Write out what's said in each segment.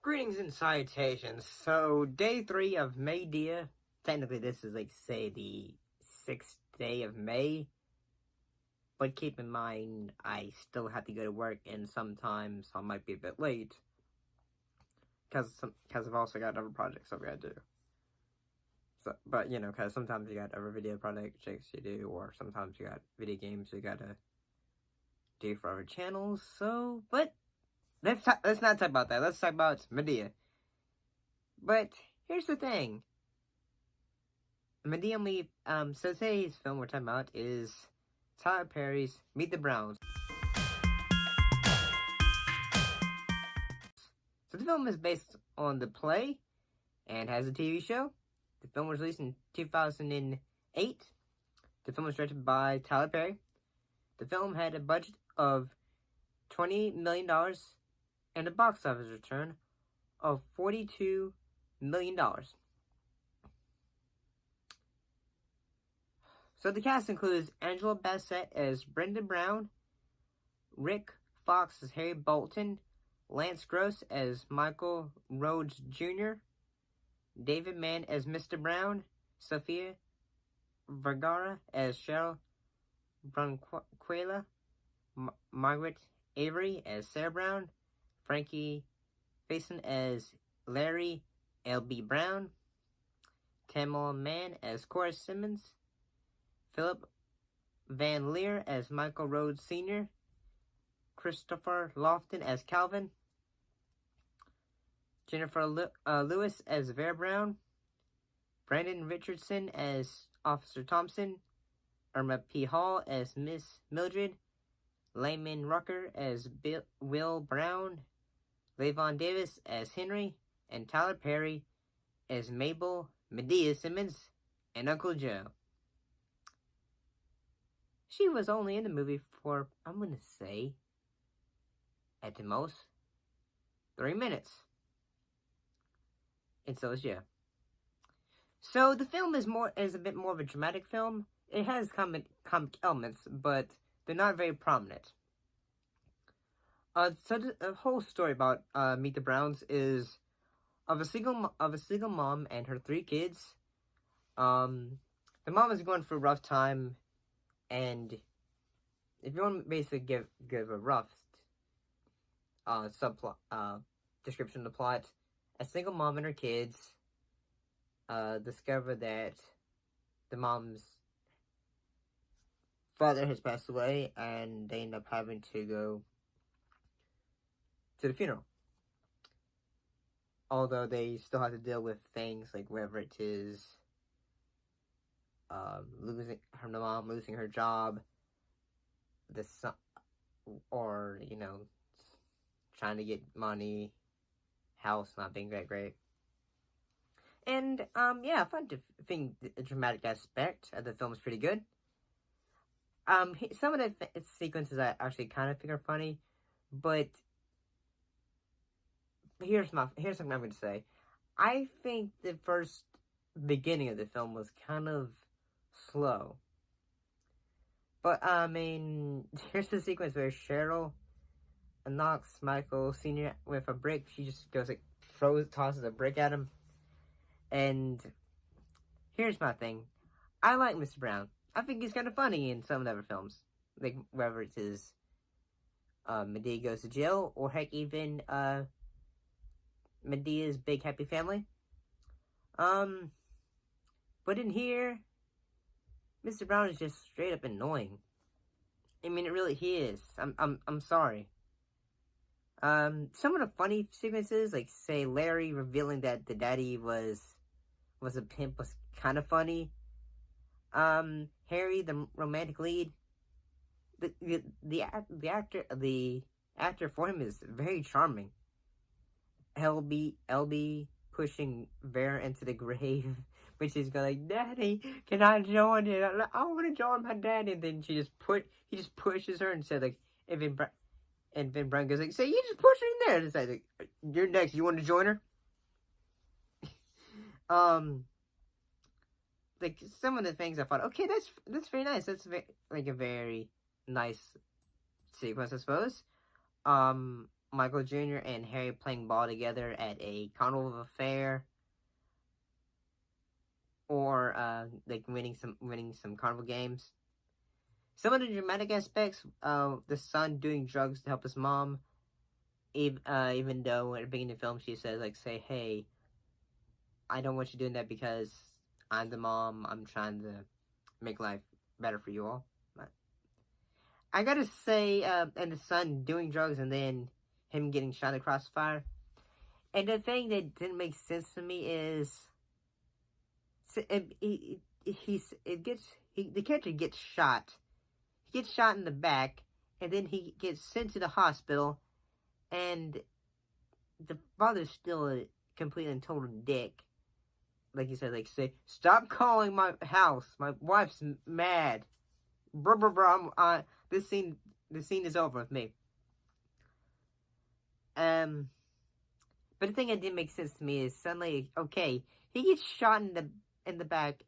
Greetings and salutations. So, day 3 of MayDea. Technically, this is like, say, the 6th day of May. But keep in mind, I still have to go to work, and sometimes I might be a bit late. Because I've also got other projects I've got to do. So, but, you know, because sometimes you got other video projects you do, or sometimes you got video games you got to do for other channels. So, but let's not talk about that. Let's talk about MayDea. But here's the thing. MayDea so today's film we're talking about is Tyler Perry's Meet the Browns. So the film is based on the play and has a TV show. The film was released in 2008. The film was directed by Tyler Perry. The film had a budget of $20 million and a box office return of $42 million. So the cast includes Angela Bassett as Brenda Brown, Rick Fox as Harry Bolton, Lance Gross as Michael Rhodes Jr., David Mann as Mr. Brown, Sofia Vergara as Cheryl Bronquela, Margaret Avery as Sarah Brown, Frankie Faison as Larry L.B. Brown, Tamil Mann as Cora Simmons, Philip Van Leer as Michael Rhodes Sr., Christopher Lofton as Calvin, Jennifer Lewis as Vera Brown, Brandon Richardson as Officer Thompson, Irma P. Hall as Miss Mildred, Layman Rucker as Will Brown, Lavon Davis as Henry, and Tyler Perry as Mabel MayDea Simmons and Uncle Joe. She was only in the movie for, I'm going to say, at the most, 3 minutes. And so is Joe. So the film is a bit more of a dramatic film. It has comic elements, but they're not very prominent. So the whole story about Meet the Browns is of a single mom and her 3 kids. The mom is going through a rough time, and if you want to basically give a rough subplot description of the plot, a single mom and her kids discover that the mom's father has passed away, and they end up having to go to the funeral. Although they still have to deal with things like whether it is the mom losing her job, the son, or trying to get money, house not being that great. And I think the dramatic aspect of the film is pretty good. Some of the sequences I actually kind of think are funny, but here's something I'm going to say. I think the beginning of the film was kind of slow. But, here's the sequence where Cheryl knocks Michael Sr. with a brick. She just goes, tosses a brick at him. And here's my thing. I like Mr. Brown. I think he's kind of funny in some of the other films. Like, whether it is MayDea Goes to Jail, or heck, even MayDea's Big Happy Family. But in here, Mr. Brown is just straight up annoying. I mean, he is. I'm sorry. Some of the funny sequences, like say Larry revealing that the daddy was a pimp, was kind of funny. Harry, the romantic lead, the actor for him is very charming. LB pushing Vera into the grave, which is going like, "Daddy, can I join it? I want to join my daddy." And then he just pushes her and said like, and then Brian goes like, "Say, you just push her in there." And it's like, "You're next. You want to join her?" Like some of the things I thought, okay, that's very nice. That's a very nice sequence, I suppose. Michael Jr. and Harry playing ball together at a carnival fair, or like winning some carnival games. Some of the dramatic aspects of the son doing drugs to help his mom, even though at the beginning of the film she says, like, say, hey, I don't want you doing that because I'm the mom, I'm trying to make life better for you all. But I gotta say, and the son doing drugs and then him getting shot across the fire. And the thing that didn't make sense to me is, the character gets shot. He gets shot in the back, and then he gets sent to the hospital, and the father's still a complete and total dick. Like he said, like, say, stop calling my house. My wife's mad. Bruh, bruh, bruh. This scene is over with me. But the thing that didn't make sense to me is suddenly, okay, he gets shot in the back,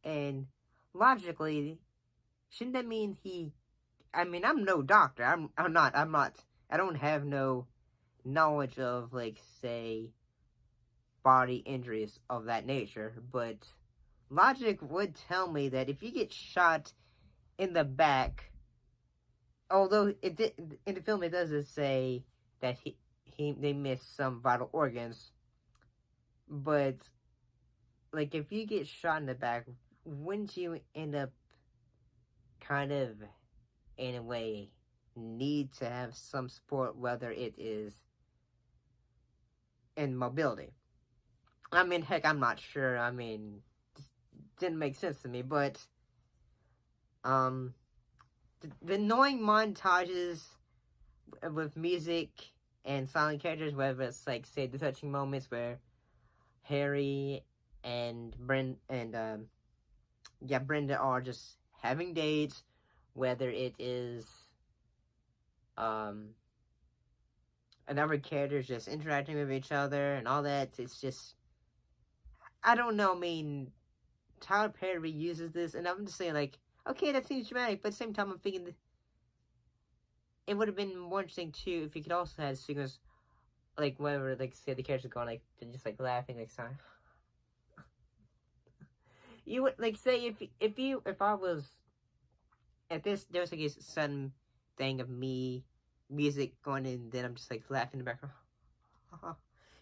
and logically, shouldn't that mean I'm no doctor. I don't have no knowledge of, like, say, body injuries of that nature, but logic would tell me that if you get shot in the back, although in the film it doesn't say that they missed some vital organs, but like if you get shot in the back, wouldn't you end up kind of in a way need to have some support, whether it is in mobility? I mean, heck, I'm not sure. I mean, it didn't make sense to me, but the annoying montages with music and silent characters, whether it's like, say, the touching moments where Harry and Brenda are just having dates, whether it is another characters just interacting with each other and all that. It's just, I don't know. I mean, Tyler Perry uses this, and I'm just saying, like, okay, that seems dramatic, but at the same time, I'm thinking that it would have been more interesting too if you could also have sequences, like, whenever, like, say the characters going, like, they're just, like, laughing, like, sorry. You would, like, say, if I was at this, there was, like, a sudden thing of me, music going, and then I'm just, like, laughing in the background.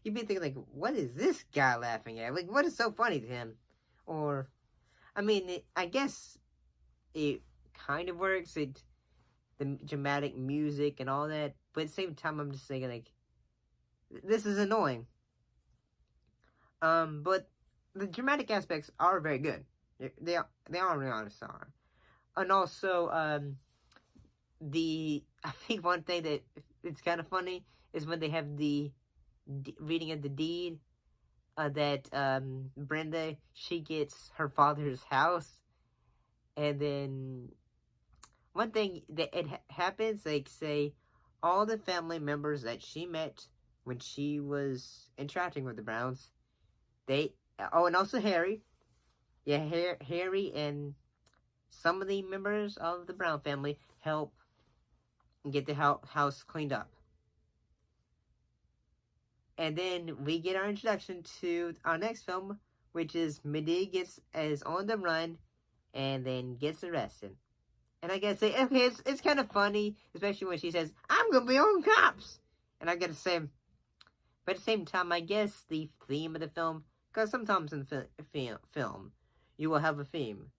You'd be thinking, like, what is this guy laughing at? Like, what is so funny to him? Or, I mean, I guess it kind of works, the dramatic music and all that, but at the same time, I'm just thinking, like, this is annoying. But the dramatic aspects are very good. They are really honest are. And also, I think one thing that it's kind of funny is when they have the reading of the deed, that Brenda, she gets her father's house, and then one thing that it happens, like, say, all the family members that she met when she was interacting with the Browns, and also Harry, Harry and some of the members of the Brown family help get the house cleaned up. And then we get our introduction to our next film, which is MayDea is on the run and then gets arrested. And I gotta say, okay, it's kind of funny, especially when she says, I'm gonna be on cops! And I gotta say, but at the same time, I guess the theme of the film, because sometimes in film, you will have a theme.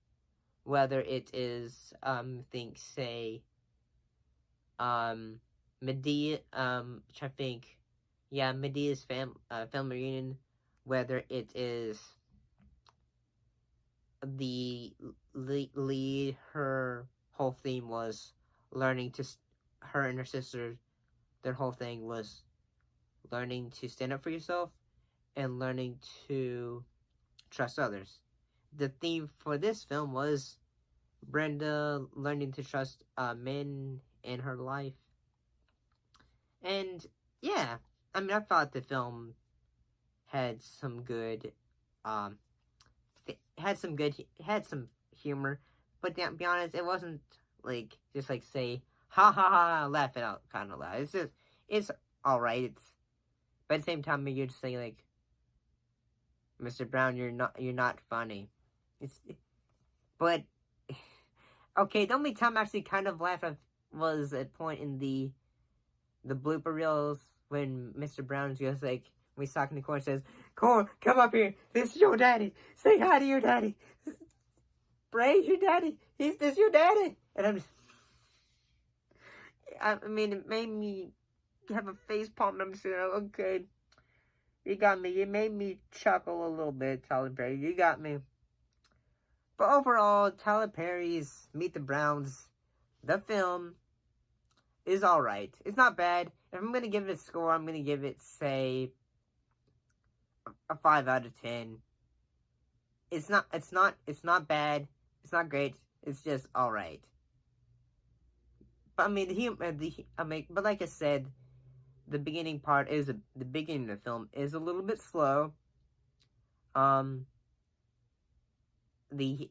Whether it is, MayDea, which I think, yeah, MayDea's film reunion, whether it is the lead, her whole theme was learning to, her and her sister, their whole thing was learning to stand up for yourself and learning to trust others. The theme for this film was Brenda learning to trust men in her life. And yeah, I mean, I thought the film had some good, had some humor, but to be honest, it wasn't like just like say ha ha ha laugh it out kind of loud. it's alright. But at the same time, you're just saying, like, Mr. Brown, you're not funny. But, okay, the only time I actually kind of laughed was a point in the blooper reels when Mr. Brown's just like, when he's talking to Corn, says, Corn, come up here. This is your daddy. Say hi to your daddy. Praise your daddy. This is your daddy. And I mean, it made me have a face palm. I'm just like, okay. You got me. You made me chuckle a little bit, Tyler Perry. You got me. But overall, Tyler Perry's Meet the Browns, the film, is alright. It's not bad. If I'm gonna give it a score, I'm gonna give it, say, a 5 out of 10. It's not bad. It's not great. It's just alright. But I mean, but like I said, the beginning part is the beginning of the film is a little bit slow. The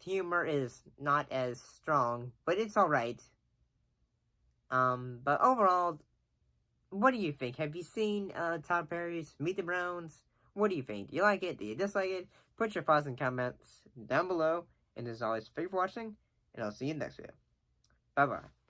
humor is not as strong, but it's alright. But overall, what do you think? Have you seen Tyler Perry's Meet the Browns? What do you think? Do you like it? Do you dislike it? Put your thoughts and comments down below. And as always, thank you for watching, and I'll see you in the next video. Bye-bye.